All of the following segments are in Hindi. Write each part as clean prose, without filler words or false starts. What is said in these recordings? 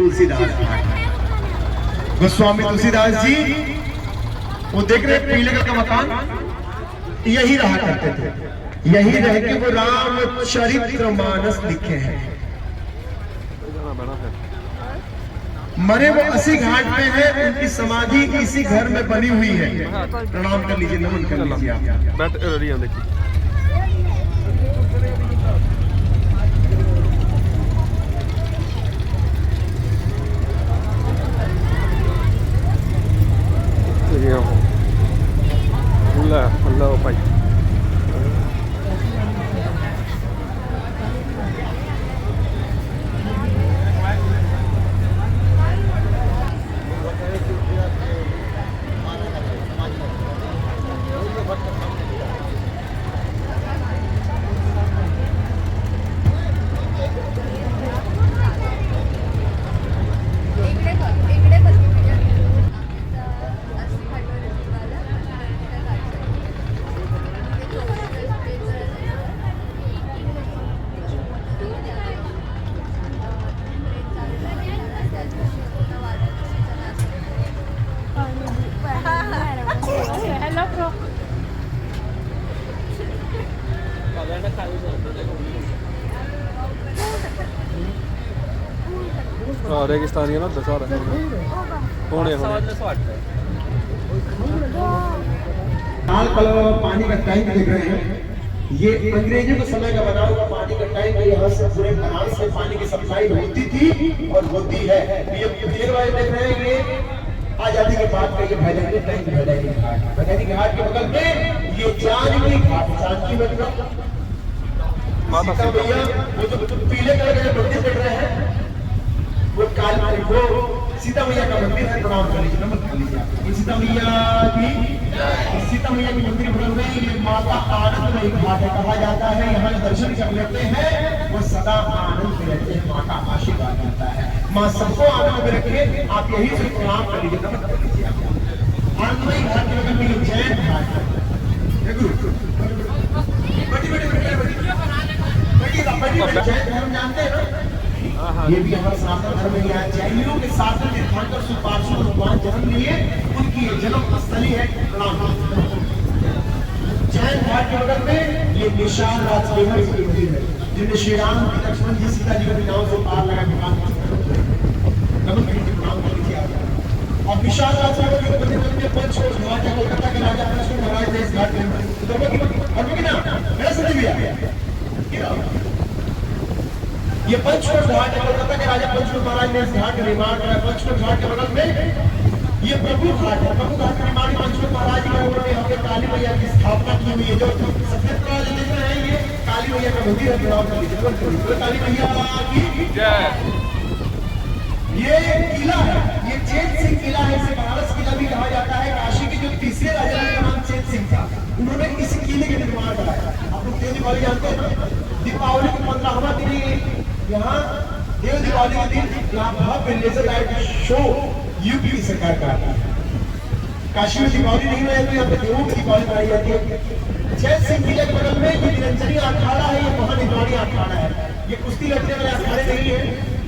तुलसीदास घाट। गोस्वामी तुलसीदास जी वो देख रहे पीले कलर का मकान, यही रहा करते थे, यही रह के वो रामचरित्र मानस लिखे हैं। मरे वो इसी घाट पे है, उनकी समाधि इसी घर में बनी हुई है। प्रणाम कर लीजिए, नमन कर लीजिए आप। बैठ रेडी हैं देखिए। अल्लाह भाई रेगिस्तानी ना दशहरा लाल कलर पानी का टैंक देख रहे हैं, ये अंग्रेजों के समय का बना हुआ पानी का टैंक है। यहाँ से पूरे पहाड़ से पानी की सप्लाई होती थी और होती है। ये देख रहे हैं, ये आजादी के बाद का ये भैरवी टैंक, भैरवी घाट, भैरवी घाट के बगल में ये जानकी घाट, जानकी मतलब सीता मैया, वो जो पीले कलर के मंदिर देख रहे हैं वो वो सीता मैया का मंदिर है। प्रणाम कर लीजिए, नमन कर लीजिए। सीता मैया की, सीता मैया की मंदिर बगल में ये माता आनंदमयी घाट है। कहा जाता है यहाँ दर्शन जब लेते हैं वो सदा आनंद में रहते हैं, माँ का आशीर्वाद मिलता है। माँ सबको आनंद में रखे। आप यही से प्रणाम कर लीजिए, नमन कर लीजिए। आनंदमयी घाट के बगल में ये जैन घाट है। जैन धर्म जानते हैं ना, ये भी हमारे सनातन धर्म में है। जैनियों के साथ में तीर्थंकर सुपार्श्व भगवान जन्म लिए, उनकी जन्म स्थली है। प्रणाम। जैन घाट के बगल में ये निशान राजकेवर की मंदिर है, जिनमें श्री राम लक्ष्मण जी सीता जी के नाव से पार लगा भगवान नमन करके प्रणाम कर लीजिए आप। और विशाल राजकेवर के मंदिर में पंचकोश घाट है। कोलकाता के राजा पंचकोश महाराज ने इस घाट में मेरा सदी भी ये पंचकोश घाट है। कोलकाता के राजा पंचकोश महाराज ने इस घाट का निर्माण करा। पंचकोश घाट के बगल में ये प्रभु घाट है। प्रभु घाट का निर्माण पंचकोश महाराज जी ने यहाँ पे काली मैया की स्थापना की हुई है। जो सफेद कलर देख रहे हैं ये काली मैया का मंदिर है। प्रणाम कर लीजिए, काली मैया की जय। ये किला है, ये चेत सिंह किला है। इसे बनारस किला भी कहा जाता है। काशी के जो तीसरे राजा का नाम चेत सिंह था, उन्होंने इस किले का निर्माण कराया। आप लोग देव दिवाली जानते हैं, दीपावली के 15वां दिन यहाँ देव दिवाली के दिन यहाँ भव्य लेजर लाइट शो यूपी की सरकार कराती है। काशी में दीपावली नहीं है तो यहाँ पे देवों की दीपावली मनाई जाती है। जैत सिंह किले के बगल में ये निरंजनी अखाड़ा है, ये महानिर्वाणी अखाड़ा है। ये कुश्ती लड़ने वाले अखाड़े नहीं है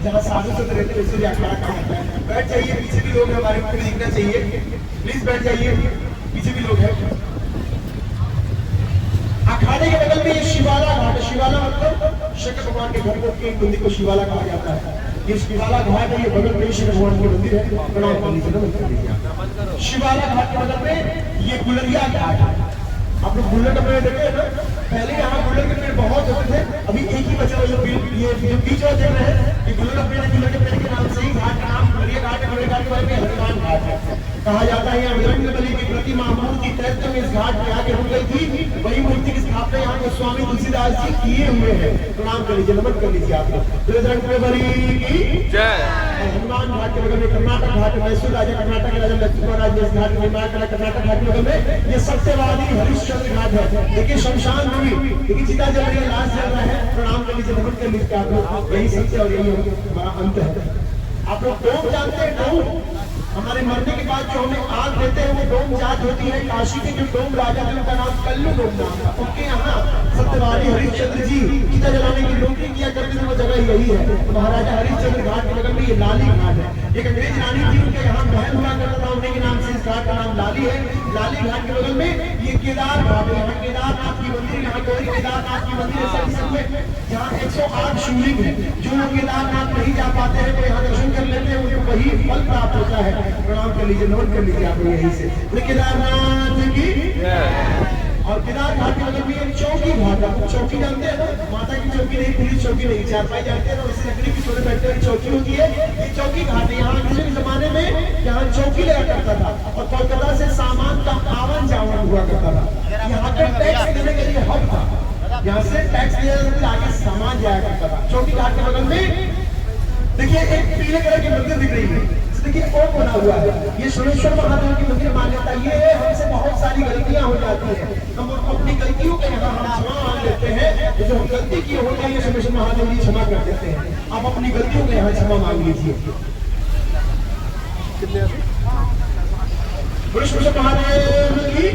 जहाँ साधु संत रहते हैं, इसलिए अखाड़ा कहा जाता है। बैठ जाइए, पीछे भी लोग हैं, हमारे को दिखना चाहिए, प्लीज बैठ जाइए, पीछे भी लोग हैं। अखाड़े के बगल में ये शिवाला घाट है। शिवाला मतलब शंकर भगवान के घर के मंदिर को शिवाला कहा जाता है। ये शिवाला घाट है, ये बगल में शंकर भगवान का मंदिर है। प्रणाम कर लीजिए। शिवाला घाट के बगल में ये गुलरिया घाट है। आप लोग गुल्लर का पेड़ देखे ना, पहले यहाँ गुल्लर के पेड़ बहुत होते थे, अभी एक ही बचा हुआ ये बीच में देख रहे हैं कि गुल्लर का पेड़ है। गुल्लर के पेड़ के नाम से ही घाट का नाम गुलरिया घाट है। गुलरिया घाट के बारे में हनुमान घाट है। कहा जाता है यहाँ बजरंगबली की प्रतिमा मूर्ति तैरते में इस घाट पे आके रुक गई थी। वही मूर्ति की स्थापना यहाँ के स्वामी तुलसीदास जी किए हुए हैं। प्रणाम कर लीजिए, नमन कर लीजिए आप लोग। बजरंगबली की जय। हनुमान घाट के बगल में कर्नाटक घाट है। मैसूर राजा कर्नाटक के राजा लक्ष्मण महाराज ने इस घाट का निर्माण करा। कर्नाटक घाट के बगल में ये सत्यवादी हरिश्चंद्र घाट है। देखिए शमशान भूमि, देखिए चिता जल रही है, लाश जल रहा है। प्रणाम कर लीजिए, नमन कर लीजिए आप लोग। यही सत्य और यही हमारा अंत है। आप लोग डोम जानते हैं? डोम हमारे मरने के बाद जो हमें आग देते हैं वो डोम जात होती है। काशी के जो डोम राजा थे उनका नाम कल्लू डोम नाम था। उनके यहाँ सत्यवादी हरिश्चंद्र जी गीता जलाने की नौकरी किया करते थे, वो जगह यही है। तो महाराजा हरिश्चंद्र घाट के बगल में ये लाली घाट है। एक अंग्रेज रानी थी, उनके यहाँ महल हुआ करता था, उन्हीं के नाम से इस घाट का नाम लाली है। लाली घाट के बगल में ये केदार घाट है। यहाँ केदारनाथ की मंदिर, यहाँ गौरी केदारनाथ की मंदिर है। यहाँ 108 शिवलिंग है। जो लोग केदारनाथ नहीं जा पाते हैं तो यहाँ दर्शन कर लेते हैं, उनको वही फल प्राप्त होता है। प्रणाम कर लीजिए, नोट कर लीजिए आप यहीं से। तो केदारनाथ की और केदार घाट के बगल में एक चौकी घाट है। चौकी जानते हैं ना, माता की चौकी नहीं, पुलिस चौकी नहीं, चारपाई जानते हैं ना, उसी लकड़ी की छोटे बैठने वाली चौकी होती है, ये चौकी घाट है। यहाँ अंग्रेजों के जमाने में यहाँ चौकी लगा करता था और कोलकाता से सामान का आवन जावन हुआ करता था। यहाँ पे टैक्स देने के लिए हब था, यहाँ से टैक्स दिया आगे सामान जाया करता था। चौकी घाट के बगल में देखिए एक पीले कलर की मंदिर दिख रही है, देखिए ओम बना हुआ है। ये सोमेश्वर महादेव की मंदिर मान्यता ये है। हमसे बहुत सारी गलतियां हो जाती हैं, हम अपनी गलतियों के यहाँ हम क्षमा मांग लेते हैं। जो हम गलती की होती है ये सोमेश्वर महादेव जी क्षमा कर देते हैं। आप अपनी गलतियों के यहाँ क्षमा मांग लीजिए। महादेव की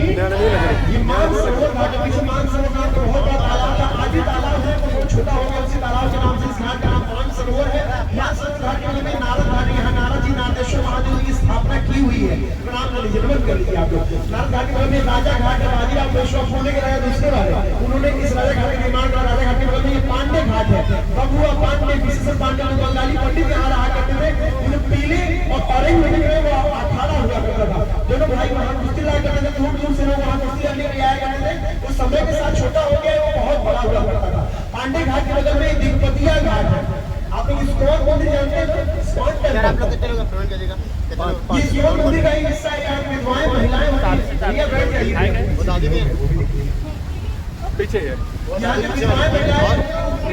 ये मानसरोवर घाट है। मानसरोवर घाट बहुत बड़ा तालाब था, आज भी तालाब है, बहुत छोटा हो गया। उसी तालाब के नाम से इस घाट का नाम मानसरोवर है। मानसरोवर घाट के में नारद घाट, यहाँ नारद जी नारदेश्वर महादेव की स्थापना की हुई है। प्रणाम कर लीजिए, नमन कर लीजिए आप लोग। नारद घाट के में राजा घाट है, बाजीराव पेशवा पुणे के राजा दूसरे वाले, उन्होंने इस राजा घाट का निर्माण करा। राजा घाट के बगल में ये पांडे घाट है। बबुआ पांडे, विशेषण पांडे और बंगाली पंडित यहाँ रहा करते थे। उन्हें पीले और ऑरेंज में वो अखाड़ा हुआ करता था। दोनों भाई वहाँ कुश्ती लाया करते थे, दूर दूर से लोग वहाँ कुश्ती लड़ने के लिए आया करते थे। उस समय के साथ छोटा हो गया, वो बहुत बड़ा हुआ करता था। पांडे घाट के बगल में दिग्पतिया घाट है। आप लोग इस्कॉन मंदिर जानते हैं? आप लोग कितने लोग प्रणाम कीजिएगा। ये इस्कॉन मंदिर का ही हिस्सा है। यहाँ विधवाएं महिलाएं पीछे है, यहाँ विधवाएं महिलाएं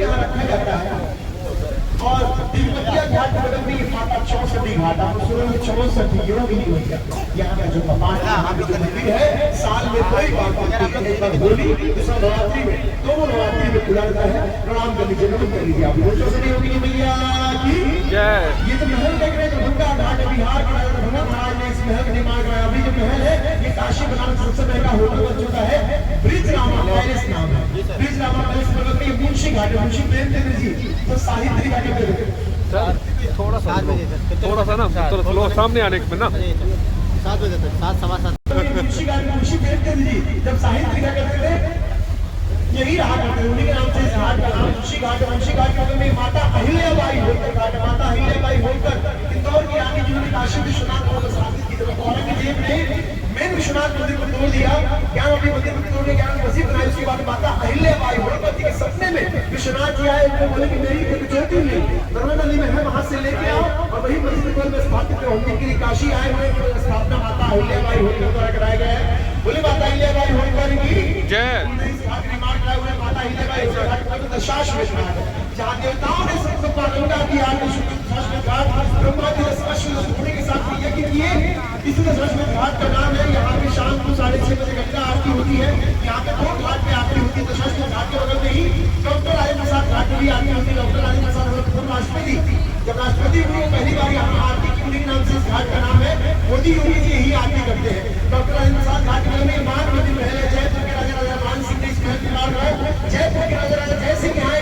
यहाँ रखा जाता है। और दिग्पतिया घाट के बगल में ये माता 64 घाट, आप सुनो 64 यूरो भी नहीं होगा। यहाँ का जो मंदिर है साल में कोई बात होली नवरात्रि में, दोनों नवरात्रि में खुला रहता है। प्रणाम कर लीजिए, नमन कर लीजिए आप। 64 होगी मैया की जय। ये तो महल देख रहे हैं, दरभंगा घाट है, बिहार के राजा दरभंगा महाराज ने इस महल का निर्माण कराया। अभी जो महल है ये काशी बनारस सबसे महंगा होटल बन चुका है। ब्रिज रामा पैलेस नाम है। ब्रिज रामा पैलेस बगल में ये मुंशी घाट है। मुंशी प्रेमचंद्र जी तो साहित्य घाट थोड़ा सा ना तो सामने आने में ना 7 बजे तक 7 सवा 7 मुंशी प्रेमचंद जी जब साहित्य लिखा करते थे यही रहा करते थे। उन्हीं के नाम से इस घाट का नाम मुंशी घाट है। मुंशी घाट के बगल में माता अहिल्याबाई होलकर घाट है। माता अहिल्याबाई होलकर इंदौर की रानी जिन्होंने काशी विश्वनाथ को स्थापित की थी। औरंगजेब ने मेन विश्वनाथ मंदिर को तोड़ दिया, ज्ञानवापी मंदिर को तोड़ने ज्ञान मस्जिद बनाई। उसके बाद माता अहिल्याबाई होलकर के सपने में विश्वनाथ जी आए, उनको बोले कि मेरी एक ज्योतिर्लिंग नर्मदा नदी में है, वहां से लेके आओ और वही मस्जिद में स्थापित होने के लिए काशी आए हुए स्थापना माता अहिल्याबाई होलकर द्वारा कराया गया है। बोले माता अहिल्याबाई होलकर की जय। निर्माण कराए हुए माता अहिल्याबाई होलकर दशाश्वमेध घाट है, जहाँ देवताओं ने सबको प्रार्थना की आगे दशाश्वमेध घाट ब्रह्मा जी दशाश्वमेध होने के साथ यज्ञ किए। इसी दशाश्वमेध घाट का नाम है। यहाँ पे शाम को 6:30 बजे गंगा आरती होती है। यहाँ पे 2 घाट पे आरती होती है। दशाश्वमेध घाट के बगल में ही डॉक्टर राजेंद्र प्रसाद घाट में भी आरती होती है। डॉक्टर राजेंद्र प्रसाद राष्ट्रपति जब राष्ट्रपति हुए पहली बार यहाँ आरती की, उन्हीं के नाम से इस घाट का नाम है। मोदी योगी जी यही आरती करते हैं। डॉक्टर राजेंद्र प्रसाद घाट के बगल में मान मंदिर महल है। जयपुर के राजा राजा मान सिंह ने इस महल निर्माण कराया। जयपुर के राजा राजा जय सिंह यहाँ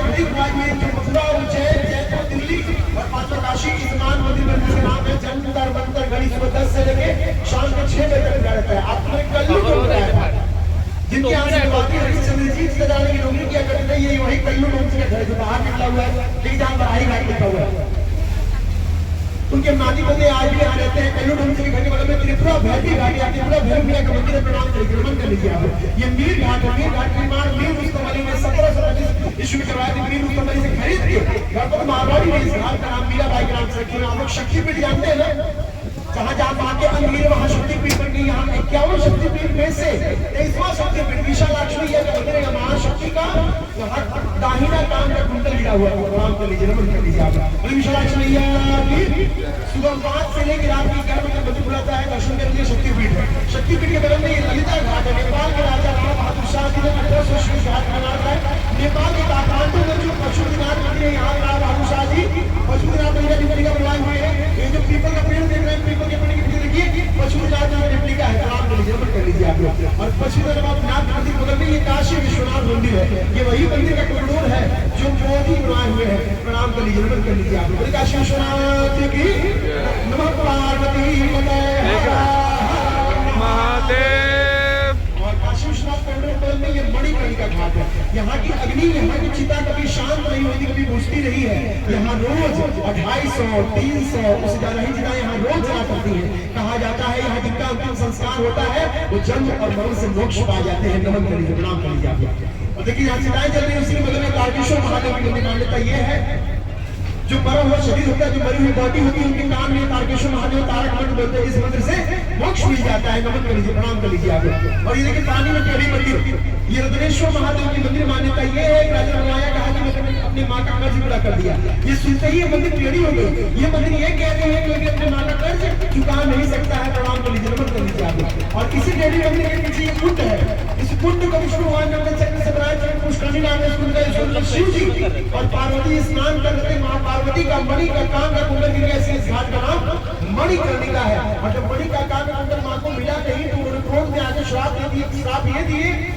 मथुरा उज्जैन जयपुर दिल्ली और पांचों काशी इस मान मंदिर के नाम है। जंतर मंतर घड़ी सुबह 10 से लेके शाम के 6 बजे तक रहता है। आपने कल्लू डोम बनाया था, जिनके यहाँ से बाकी हरिश्चंद्र जी से जाने की नौकरी किया करते थे। ये वही कल्लू डोम से घर जो बाहर निकला हुआ है, लेकिन जहाँ बड़ाई घाट लिखा हुआ है। उनके नाती बंदे आज भी यहाँ रहते हैं। कल्लू डोम के घर के बगल में त्रिपुरा भैरवी घाट या त्रिपुरा भैरवी का मंदिर है। प्रणाम करिए, नमन कर लीजिए आप। ये मीर घाट है। मीर घाट निर्माण मीर रुस्तम अली ने 1725 ईस्वी में करवाया था। मीर रुस्तम अली से खरीद के गणपत मारवाड़ी ने इस घाट का नाम मीराबाई के नाम से रखा। आप लोग शक्तिपीठ जानते हैं ना, जहाँ जहाँ बाकी अंगीर वहाँ शक्तिपीठ बन गई। यहाँ 51 शक्तिपीठ में से 23वां शक्तिपीठ विशालाक्ष्मी यह मंदिर है महाशक्ति का। यहाँ दाहिना कान का कुंडल गिरा हुआ है। प्रणाम कर लीजिए, नमन कर लीजिए आप। विशालाक्ष्मी की सुबह 5 से लेकर रात के 11 बजे मंदिर खुलाता है। दर्शन के लिए शक्तिपीठ है। शक्तिपीठ के बगल में ये ललिता घाट है। नेपाल के राजा राणा बहादुर शाह जी ने 1820 घाट बनाया है। नेपाल के काठमांडू में जो पशुपतिनाथ मंदिर है, यहाँ राणा बहादुर शाह जी पशुपतिनाथ मंदिर का बनवाए हुए हैं। ये जो पीपल का पेड़ देख रहे हैं, पीपल के पेड़ की यहाँ की अग्नि, यहाँ की चिता कभी शांत नहीं होती, कभी बुझती नहीं है। यहाँ रोज 250, 300 उससे ज्यादा ही चिता यहाँ रोज चला करती है। कहा जाता है यहाँ जिनका अंतिम संस्कार होता है वो जन्म और मरण से मोक्ष पा जाते हैं। नमन करिए, प्रणाम करिए। और देखिए यहाँ चिताएं जल रही है, उसी के बगल में तारकेश्वर महादेव की मंदिर। मान्यता ये है जो मरा हुआ शरीर होता है, जो मरी हुई बॉडी होती है, उनके कान में तारकेश्वर महादेव तारक मंत्र बोलते हैं। इस मंत्र से मोक्ष मिल जाता है। नमन कर लीजिए, प्रणाम कर लीजिए आगे। और ये देखिए पानी में टेढ़ी मंदिर, ये रुद्रेश्वर महादेव की मंदिर। मान्यता ये है राजा रमाया कहा कि मैंने अपनी माँ का कर्ज पूरा कर दिया। ये सुनते ही ये मंदिर टेढ़ी हो गई। ये मंदिर ये कहते हैं कि अपने माँ का कर्ज चुका नहीं सकता है। प्रणाम कर लीजिए, नमन कर लीजिए आगे। और इसी टेढ़ी मंदिर के पीछे एक कुंड है। इस कुंड को विष्णु भगवान ने अपने चक्र से बनाया। चक्र पुष्करणी नाम है इस कुंड का। शिव जी और पार्वती स्नान करते, माँ पार्वती का मणि का काम का कुंडल गिर गया। इस घाट का नाम मणिकर्णिका है। और जब मणि का काम का कुंडल माँ को मिला कहीं तो उन्होंने क्रोध में आके श्राप दे दिए। श्राप ये दिए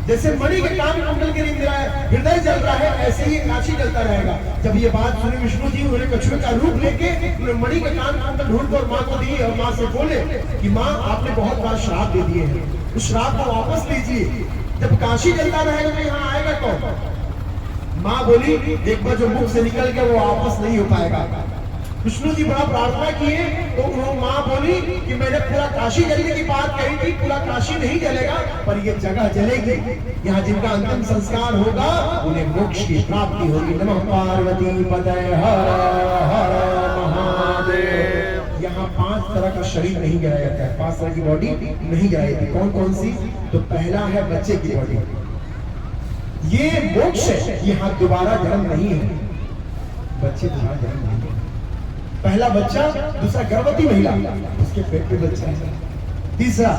जैसे मणि के काम कुंडल के हृदय जल रहा है, ऐसे ही काशी जलता रहेगा। जब ये बात सुनी विष्णु जी, उन्होंने कछुए का रूप लेके मणि के काम कुंडल ढूंढकर माँ को दी। और माँ से बोले कि माँ आपने बहुत बार श्राप दे दिए हैं, उस श्राप को वापस लीजिए। जब काशी जलता रहेगा तो यहाँ आएगा कौन? माँ बोली एक बार जो मुख से निकल गया वो वापस नहीं हो पाएगा। विष्णु जी बड़ा प्रार्थना किए तो उन्होंने माँ बोली कि मैंने पूरा काशी जलने की बात कही थी, पूरा काशी नहीं जलेगा पर ये जगह जलेगी। यहाँ जिनका अंतिम संस्कार होगा उन्हें मोक्ष की प्राप्ति होगी। नमः पार्वती पतये हर हर महादेव। यहाँ 5 तरह का शरीर नहीं गिराया जाता है, 5 तरह की बॉडी नहीं गिराई जाती। कौन कौन सी? तो पहला है बच्चे की बॉडी, ये मोक्ष है। यहाँ दोबारा जन्म नहीं है, बच्चे दोबारा जन्म नहीं है। पहला बच्चा, दूसरा गर्भवती महिला, उसके पेट में बच्चा है। तीसरा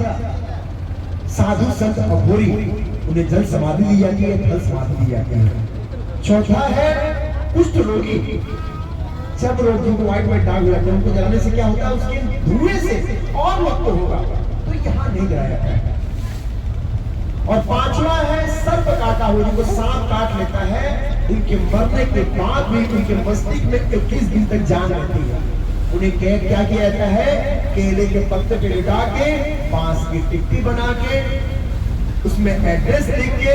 साधु संत अघोरी, उन्हें जल समाधि दी जाती है, फल समाधि दी जाती है। चौथा है कुष्ठ रोगी, सब रोग जिनको व्हाइट दाग हो जाते हैं, उनको जलाने से क्या होता है? उसके धुएं से और मुक्त होगा। तो यहाँ नहीं गिराया जाता है। और पांचवा है सर्प काटा हुआ, जिनको सांप काट लेता है, उनके मरने के बाद भी उनके मस्तिष्क में 21 दिन तक जान रहती है। उन्हें क्या किया जाता है? केले के पत्ते पे लिटा के, बांस की टिक्की बना के, उसमें एड्रेस लिख के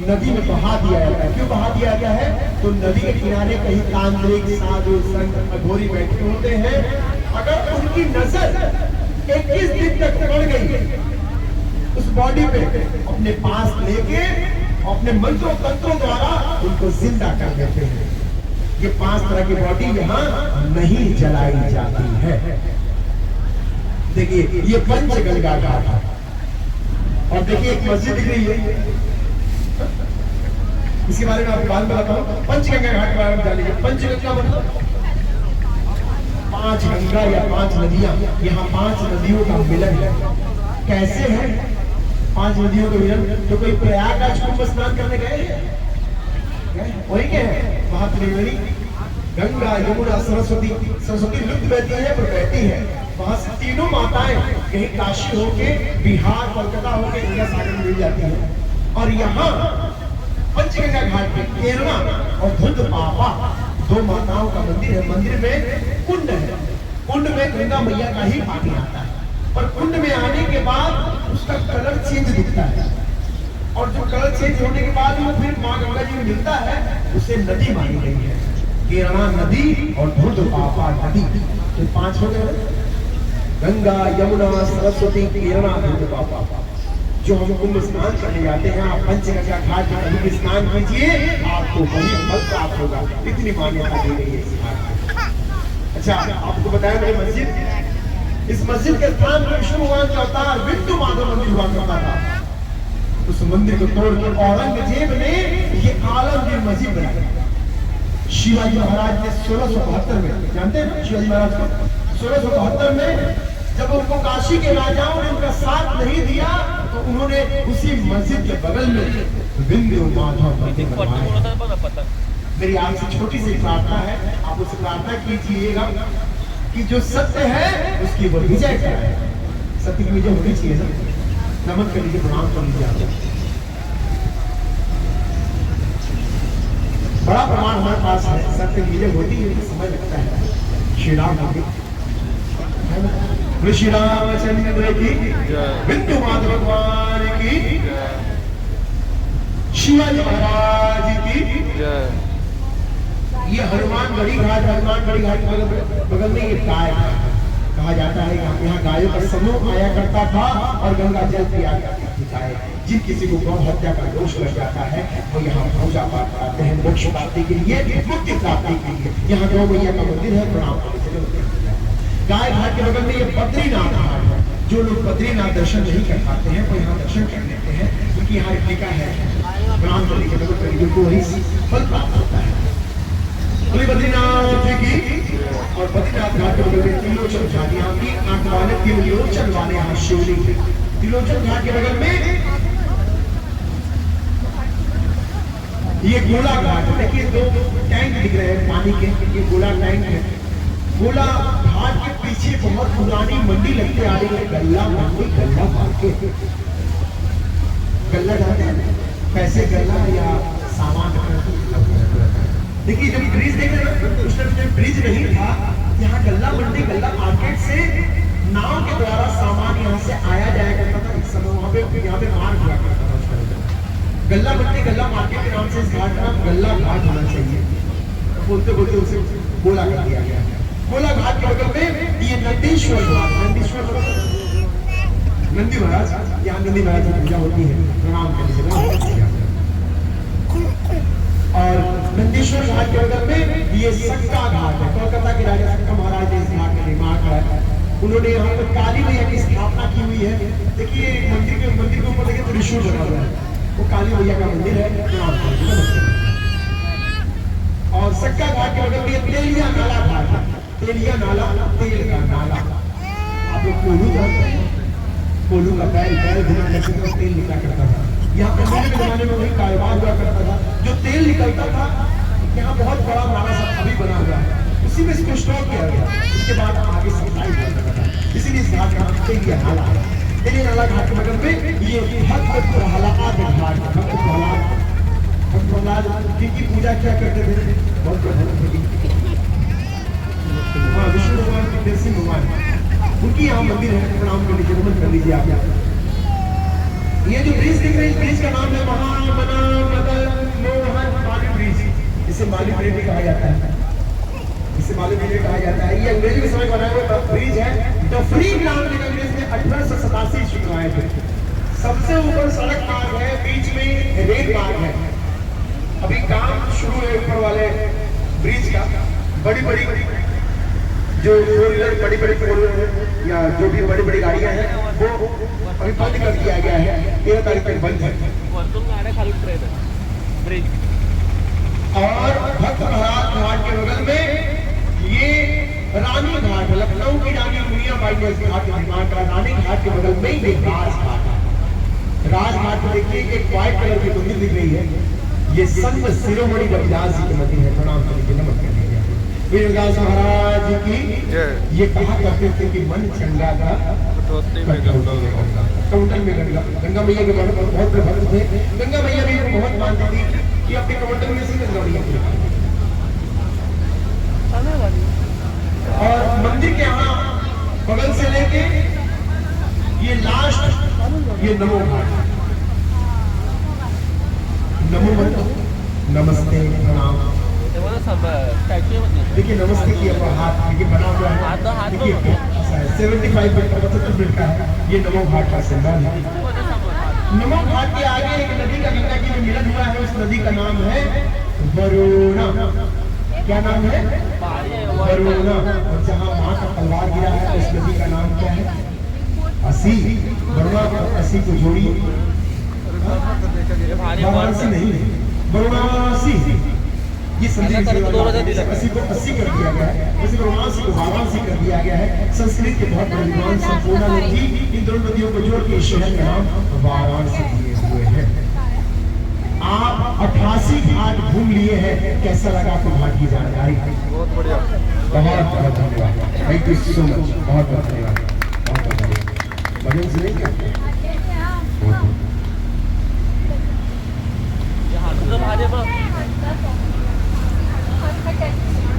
नदी में बहा दिया जाता है। क्यों बहा दिया गया है? तो नदी के किनारे कहीं तांत्रिक साधु संत अघोरी बैठे होते हैं, अगर उनकी नजर 21 दिन तक पड़ गई उस बॉडी पे, अपने पास लेके अपने मंत्रों तंत्रों द्वारा उनको जिंदा कर देते हैं। ये 5 तरह की बॉडी यहाँ नहीं जलाई जाती है। देखिए ये पंचगंगा घाट है। और देखिए एक मस्जिद दिख रही है, इसके बारे में आपको बाद में बताऊं। पंचगंगा घाट के बारे में जानिए। पंचगंगा मतलब 5 गंगा या 5 नदियां। यहाँ 5 नदियों का मिलन है। कैसे है 5 नदियों का मिलन? तो कोई प्रयागराज कुंभ स्नान करने गए हैं? वही क्या है? वहां त्रिवेणी गंगा यमुना सरस्वती, सरस्वती लुप्त बहती है पर बहती है। वहां से तीनों माताएं कहीं काशी होके, बिहार, कोलकाता होके गंगा सागर में मिल जाती है। और यहाँ पंचगंगा घाट पे केरला और धुंध पापा 2 माताओं का मंदिर है। मंदिर में कुंड है, कुंड में गंगा मैया का ही पानी आता है। पर कुंड में आने के बाद उसका कलर चेंज दिखता है, और जो कलर चेंज होने के बाद वो फिर माँ गंगा जी में मिलता है, उसे नदी मानी गई है। केरला नदी और धुंध पापा नदी, तो 5 हो गए। गंगा यमुना सरस्वती केरला धुंध पापा। जो हम कुंभ स्नान करने जाते हैं, आप पंचगंगा घाट में कभी भी स्नान कीजिए, आपको वही फल प्राप्त होगा। इतनी मान्यता दी गई है। अच्छा आपको बताया मेरी मस्जिद, इस मस्जिद के स्थान पर विष्णु भगवान का अवतार विष्णु माधव मंदिर हुआ करता था। उस मंदिर को तोड़ के औरंगजेब ने ये आलमगीर मस्जिद बनाई। शिवाजी महाराज ने 1672 में, जानते हैं शिवाजी महाराज को, 1672 में जब उनको काशी के राजाओं ने उनका साथ नहीं दिया तो उन्होंने उसी मस्जिद के बगल में विंध्य माधव मंदिर बनवाया। मेरी आपसे छोटी सी प्रार्थना है, आप उससे प्रार्थना कीजिएगा कि जो सत्य है उसकी वो विजय कराए। सत्य की विजय होनी चाहिए ना। नमन कर लीजिए, प्रणाम कर लीजिए। बड़ा प्रमाण हमारे पास है, सत्य की विजय होती है, समय लगता है। श्री राम श्री रामचंद्र की, विष्णु माधव भगवान की, शिवाजी महाराज की जय। ये हनुमानगढ़ी घाट के बगल में ये गाय घाट कहा जाता है। यहाँ गायों का समूह आया करता था और गंगा जल पिया करता है। जिन किसी को गौ हत्या का दोष लग जाता है वो यहाँ पूजा पाठ कराते हैं मोक्ष प्राप्ति के लिए, मुक्ति प्राप्ति के लिए। यहाँ गौ मैया का मंदिर है, प्रणाम करने। गाय घाट के बगल में ये बद्रीनाथ घाट है। जो लोग बद्रीनाथ दर्शन नहीं कर पाते हैं वो यहाँ दर्शन कर लेते हैं, क्योंकि यहाँ एक लिखा है प्रणाम करने के बगल को वही फल प्राप्त होता है। बोले बद्रीनाथ की। और बद्रीनाथ घाट के बगल में त्रिलोचन घाट, यहाँ की आंख वाले त्रिलोचन वाले यहाँ शिवलिंग। त्रिलोचन घाट के बगल में ये गोला घाट। देखिए दो टैंक दिख रहे हैं पानी के, ये गोला टैंक है। गोला घाट के पीछे बहुत पुरानी मंडी लगती आ रही है, गल्ला मंडी, गल्ला मार्केट। गल्ला जाते हैं पैसे गल्ला या सामान। देखिए जब ब्रिज देख रहे हैं उस टाइम ब्रिज नहीं था, यहाँ गल्ला मंडी, गल्ला मार्केट से नाव के द्वारा सामान यहाँ से आया जाया करता था। इस समय वहाँ पे यहाँ पे मार्ग हुआ करता था। गल्ला मंडी, गल्ला मार्केट के नाम से इस घाट का नाम गल्ला घाट होना चाहिए। बोलते बोलते उसे गोला कर दिया गया। गोला घाट के बगल में ये नंदीश्वर घाट, नंदीश्वर नंदी महाराज, यहाँ नंदी महाराज की पूजा होती है, प्रणाम करने। और नंदीश्वर घाट के बगल में ये सक्का घाट है। कोलकाता के राजा सक्का महाराज ने इस घाट का निर्माण कराया। उन्होंने यहाँ पर काली मैया की स्थापना की हुई है। देखिए मंदिर के ऊपर देखिए त्रिशूल बना हुआ है, वो काली मैया का मंदिर है। और सक्का घाट के बगल में तेलिया नाला घाट है। तेलिया नाला, तेल का नाला। आप लोग कोल्हू जानते हैं, कोल्हू का बैल धुना करके तेल निकला करता था। यहाँ पहले के जमाने में वही कारोबार हुआ करता था। जो तेल निकलता था यहाँ बहुत बड़ा नाला सा अभी बना हुआ है, उसी में इसको स्टोर किया गया। इसके बाद आगे सप्लाई हुआ करता था, इसीलिए इस घाट का तेलिया नाला है। तेलिया नाला घाट के बगल में ये भक्त प्रहलाद घाट, भक्त प्रहलाद की पूजा क्या करते थे, बहुत विष्णु भगवान की नरसिंह भगवान, उनकी यहाँ मंदिर है। प्रणाम कर लीजिए, नमन कर लीजिए आप। ये जो ब्रिज दिख रहे हैं, ब्रिज का नाम है महामना मदन मोहन माली ब्रिज। इसे माली ब्रिज भी कहा जाता है, इसे माली ब्रिज कहा जाता है। ये अंग्रेजी के समय बनाया हुआ ब्रिज है। द फ्री नाम के अंग्रेज ने 1887 ईस्वी में बनाए थे। सबसे ऊपर सड़क मार्ग है, बीच में रेल मार्ग है। अभी काम शुरू है ऊपर वाले ब्रिज का। बड़ी जो फोर व्हीलर, बड़ी फोर व्हीलर या जो भी बड़ी गाड़ियां हैं वो अभी बंद कर दिया गया है। 13 तारीख तक बंद है। और भक्त प्रहलाद घाट के बगल में ये रानी घाट, लखनऊ की रानी मुनियाबाई ने इस घाट का निर्माण करा। रानी घाट के बगल में ये राजघाट है। राजघाट में देखिए एक व्हाइट कलर की मंदिर दिख रही है। ये संत शिरोमणि रविदास जी की मंदिर है। प्रणाम करके नमन कर लीजिए। वीरदास महाराज की ये कहा करते थे कि मन चंगा था कमंडल में गंगा। गंगा मैया के बहुत भक्त थे। गंगा मैया भी बहुत मानती थी कि अपने कमंडल में से गंगा मैया को। और मंदिर के यहाँ बगल से लेके ये लास्ट ये नमो घाट, नमो मंत्र, नमस्ते, प्रणाम। देखिए नमस्ते की हाथ देखिए बना हुआ है। देखिए 75 मिनट का है। ये नमो घाट का सिंबल है। नमो घाट के आगे एक नदी का गंगा की मिलन हुआ है। उस नदी का नाम है वरुणा। क्या नाम है? वरुणा। और जहाँ माँ का तलवार गिरा है उस नदी का नाम क्या है? असी। वरुणा और असी को जोड़िए। वाराणसी नहीं, वरुणासी। ये संदेश 80 को 80 कर दिया गया है। वैसे वाराणसी को वाराणसी कर दिया गया है। संस्कृत के बहुत बड़े विद्वान संपूर्ण नदी, इन दोनों नदियों को जोड़ के शहर का नाम वाराणसी दिए हुए हैं। आप 88 घाट घूम लिए हैं। कैसा लगा आपको घाट की जानकारी? बहुत बढ़िया, बहुत धन्यवाद। Thank you so much. बहुत धन्यवाद। बहुत धन्यवाद। भजन से नहीं क्या